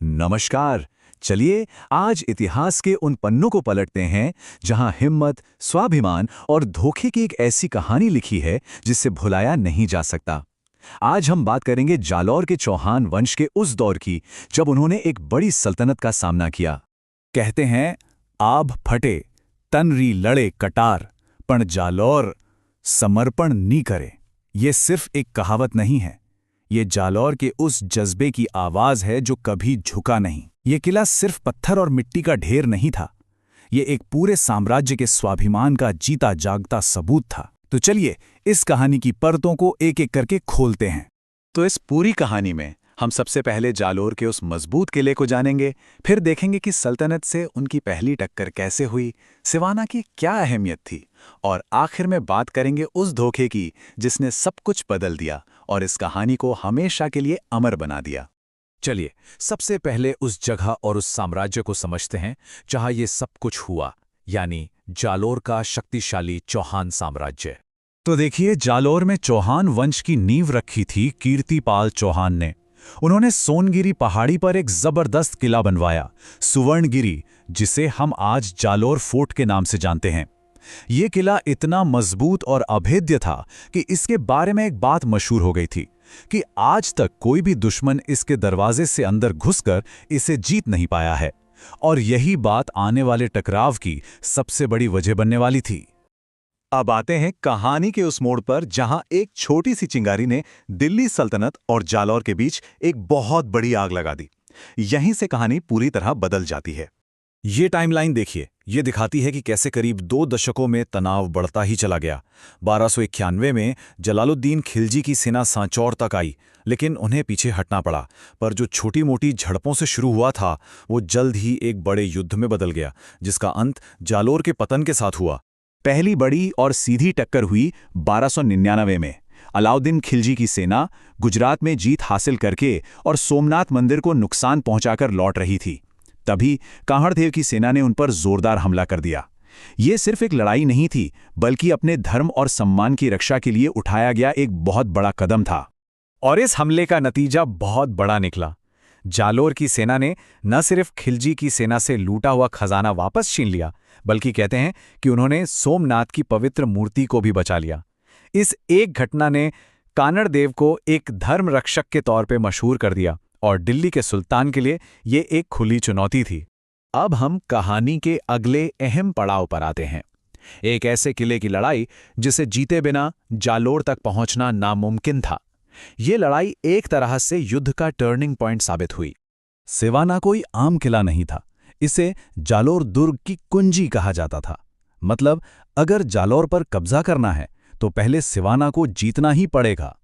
नमस्कार। चलिए आज इतिहास के उन पन्नों को पलटते हैं जहां हिम्मत, स्वाभिमान और धोखे की एक ऐसी कहानी लिखी है जिससे भुलाया नहीं जा सकता। आज हम बात करेंगे जालौर के चौहान वंश के उस दौर की जब उन्होंने एक बड़ी सल्तनत का सामना किया। कहते हैं आभ फटे तनरी लड़े कटार पण जालौर समर्पण नी करे। ये सिर्फ एक कहावत नहीं है, ये जालौर के उस जज्बे की आवाज है जो कभी झुका नहीं। ये किला सिर्फ पत्थर और मिट्टी का ढेर नहीं था, ये एक पूरे साम्राज्य के स्वाभिमान का जीता जागता सबूत था। तो चलिए इस कहानी की परतों को एक एक करके खोलते हैं। तो इस पूरी कहानी में हम सबसे पहले जालौर के उस मजबूत किले को जानेंगे, फिर देखेंगे कि सल्तनत से उनकी पहली टक्कर कैसे हुई, सिवाना की क्या अहमियत थी, और आखिर में बात करेंगे उस धोखे की जिसने सब कुछ बदल दिया और इस कहानी को हमेशा के लिए अमर बना दिया। चलिए सबसे पहले उस जगह और उस साम्राज्य को समझते हैं जहां ये सब कुछ हुआ, यानी जालौर का शक्तिशाली चौहान साम्राज्य। तो देखिए, जालौर में चौहान वंश की नींव रखी थी कीर्तिपाल चौहान ने। उन्होंने सोनगिरी पहाड़ी पर एक जबरदस्त किला बनवाया, सुवर्णगिरी, जिसे हम आज जालौर फोर्ट के नाम से जानते हैं। ये किला इतना मजबूत और अभेद्य था कि इसके बारे में एक बात मशहूर हो गई थी कि आज तक कोई भी दुश्मन इसके दरवाजे से अंदर घुसकर इसे जीत नहीं पाया है, और यही बात आने वाले टकराव की सबसे बड़ी वजह बनने वाली थी। अब आते हैं कहानी के उस मोड़ पर जहां एक छोटी सी चिंगारी ने दिल्ली सल्तनत और जालौर के बीच एक बहुत बड़ी आग लगा दी। यहीं से कहानी पूरी तरह बदल जाती है। ये टाइमलाइन देखिए, ये दिखाती है कि कैसे करीब 2 दशकों में तनाव बढ़ता ही चला गया। 1291 में जलालुद्दीन खिलजी की सेना सांचौर तक आई, लेकिन उन्हें पीछे हटना पड़ा। पर जो छोटी मोटी झड़पों से शुरू हुआ था वो जल्द ही एक बड़े युद्ध में बदल गया, जिसका अंत जालौर के पतन के साथ हुआ। पहली बड़ी और सीधी टक्कर हुई 1299 में। अलाउद्दीन खिलजी की सेना गुजरात में जीत हासिल करके और सोमनाथ मंदिर को नुकसान पहुंचाकर लौट रही थी। तभी कांहड़देव की सेना ने उन पर जोरदार हमला कर दिया। ये सिर्फ एक लड़ाई नहीं थी, बल्कि अपने धर्म और सम्मान की रक्षा के लिए उठाया गया एक बहुत बड़ा कदम था। और इस हमले का नतीजा बहुत बड़ा निकला। जालौर की सेना ने न सिर्फ खिलजी की सेना से लूटा हुआ खजाना वापस छीन लिया, बल्कि कहते हैं कि उन्होंने सोमनाथ की पवित्र मूर्ति को भी बचा लिया। इस एक घटना ने कानड़देव को एक धर्म रक्षक के तौर पे मशहूर कर दिया, और दिल्ली के सुल्तान के लिए ये एक खुली चुनौती थी। अब हम कहानी के अगले अहम पड़ाव पर आते हैं, एक ऐसे किले की लड़ाई जिसे जीते बिना जालौर तक पहुंचना नामुमकिन था। ये लड़ाई एक तरह से युद्ध का टर्निंग पॉइंट साबित हुई। सिवाना कोई आम किला नहीं था, इसे जालौर दुर्ग की कुंजी कहा जाता था। मतलब अगर जालौर पर कब्जा करना है तो पहले सिवाना को जीतना ही पड़ेगा।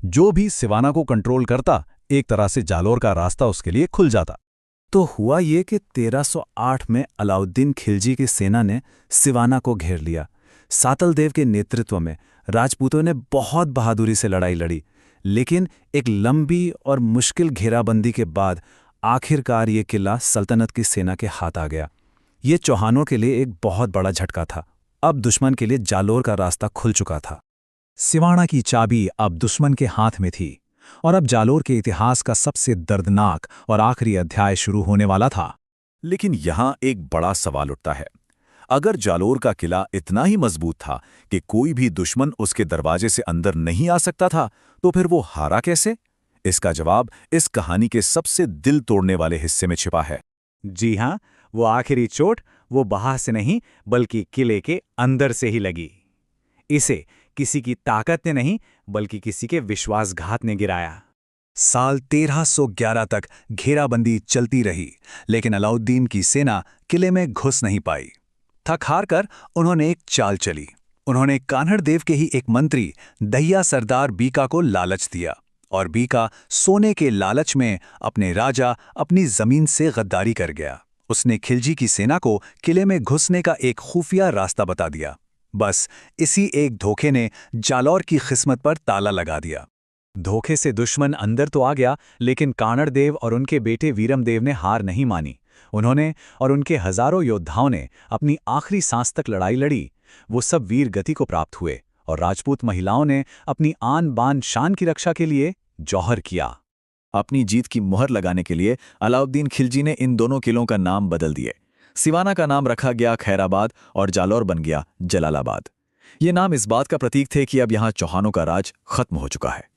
जो भी सिवाना को कंट्रोल करता, एक तरह से जालौर का रास्ता उसके लिए खुल जाता। तो हुआ ये कि 1308 में अलाउद्दीन खिलजी की सेना ने सिवाना को घेर लिया। सातलदेव के नेतृत्व में राजपूतों ने बहुत बहादुरी से लड़ाई लड़ी, लेकिन एक लंबी और मुश्किल घेराबंदी के बाद आखिरकार ये किला सल्तनत की सेना के हाथ आ गया। ये चौहानों के लिए एक बहुत बड़ा झटका था। अब दुश्मन के लिए जालौर का रास्ता खुल चुका था। सिवाना की चाबी अब दुश्मन के हाथ में थी, और अब जालौर के इतिहास का सबसे दर्दनाक और आखिरी अध्याय शुरू होने वाला था। लेकिन यहां एक बड़ा सवाल उठता है। अगर जालौर का किला इतना ही मजबूत था कि कोई भी दुश्मन उसके दरवाजे से अंदर नहीं आ सकता था, तो फिर वो हारा कैसे? इसका जवाब इस कहानी के सबसे दिल तोड़ने वाले हिस्से में छिपा है। जी हां, वो आखिरी चोट वो बाहर से नहीं बल्कि किले के अंदर से ही लगी। इसे किसी की ताकत ने नहीं बल्कि किसी के विश्वासघात ने गिराया। साल 1311 तक घेराबंदी चलती रही, लेकिन अलाउद्दीन की सेना किले में घुस नहीं पाई। थक हार कर उन्होंने एक चाल चली। उन्होंने कान्हड़देव के ही एक मंत्री दहिया सरदार बीका को लालच दिया, और बीका सोने के लालच में अपने राजा अपनी जमीन से गद्दारी कर गया। उसने खिलजी की सेना को किले में घुसने का एक खुफिया रास्ता बता दिया। बस इसी एक धोखे ने जालौर की किस्मत पर ताला लगा दिया। धोखे से दुश्मन अंदर तो आ गया, लेकिन कानड़देव और उनके बेटे वीरमदेव ने हार नहीं मानी। उन्होंने और उनके हजारों योद्धाओं ने अपनी आखिरी सांस तक लड़ाई लड़ी। वो सब वीर गति को प्राप्त हुए, और राजपूत महिलाओं ने अपनी आन बान शान की रक्षा के लिए जौहर किया। अपनी जीत की मुहर लगाने के लिए अलाउद्दीन खिलजी ने इन दोनों किलों का नाम बदल दिए। सिवाना का नाम रखा गया खैराबाद और जालौर बन गया जलालाबाद। ये नाम इस बात का प्रतीक थे कि अब यहाँ चौहानों का राज खत्म हो चुका है।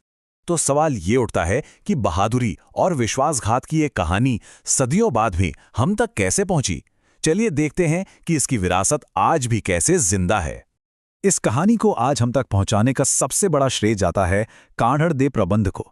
तो सवाल ये उठता है कि बहादुरी और विश्वासघात की ये कहानी सदियों बाद भी हम तक कैसे पहुंची। चलिए देखते हैं कि इसकी विरासत आज भी कैसे जिंदा है। इस कहानी को आज हम तक पहुंचाने का सबसे बड़ा श्रेय जाता है कान्हड़देव प्रबंध को।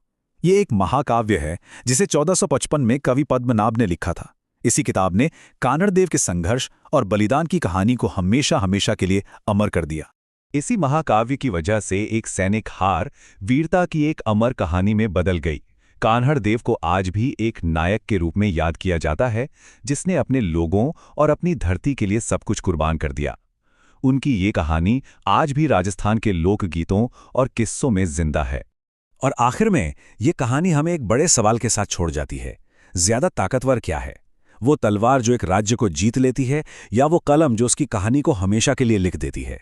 ये एक महाकाव्य है जिसे 1455 में कवि पद्मनाभ ने लिखा था। इसी किताब ने कान्हड़देव के संघर्ष और बलिदान की कहानी को हमेशा हमेशा के लिए अमर कर दिया। इसी महाकाव्य की वजह से एक सैनिक हार वीरता की एक अमर कहानी में बदल गई। कान्हड़देव को आज भी एक नायक के रूप में याद किया जाता है, जिसने अपने लोगों और अपनी धरती के लिए सब कुछ कुर्बान कर दिया। उनकी ये कहानी आज भी राजस्थान के लोकगीतों और किस्सों में जिंदा है। और आखिर में ये कहानी हमें एक बड़े सवाल के साथ छोड़ जाती है। ज्यादा ताकतवर क्या है, वो तलवार जो एक राज्य को जीत लेती है, या वो कलम जो उसकी कहानी को हमेशा के लिए लिख देती है?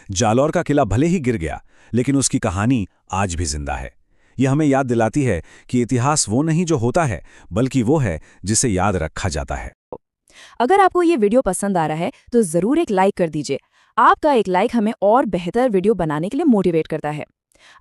जालौर का किला भले ही गिर गया, लेकिन उसकी कहानी आज भी जिंदा है। यह हमें याद दिलाती है कि इतिहास वो नहीं जो होता है, बल्कि वो है जिसे याद रखा जाता है। अगर आपको ये वीडियो पसंद आ रहा है तो जरूर एक लाइक कर दीजिए। आपका एक लाइक हमें और बेहतर वीडियो बनाने के लिए मोटिवेट करता है।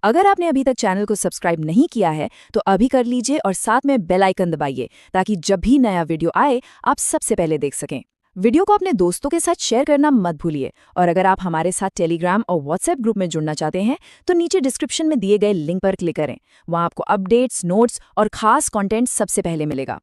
अगर आपने अभी तक चैनल को सब्सक्राइब नहीं किया है तो अभी कर लीजिए और साथ में बेल आइकन दबाइए, ताकि जब भी नया वीडियो आए आप सबसे पहले देख सकें। वीडियो को अपने दोस्तों के साथ शेयर करना मत भूलिए। और अगर आप हमारे साथ टेलीग्राम और व्हाट्सएप ग्रुप में जुड़ना चाहते हैं तो नीचे डिस्क्रिप्शन में दिए गए लिंक पर क्लिक करें। वहां आपको अपडेट्स, नोट्स और खास कंटेंट सबसे पहले मिलेगा।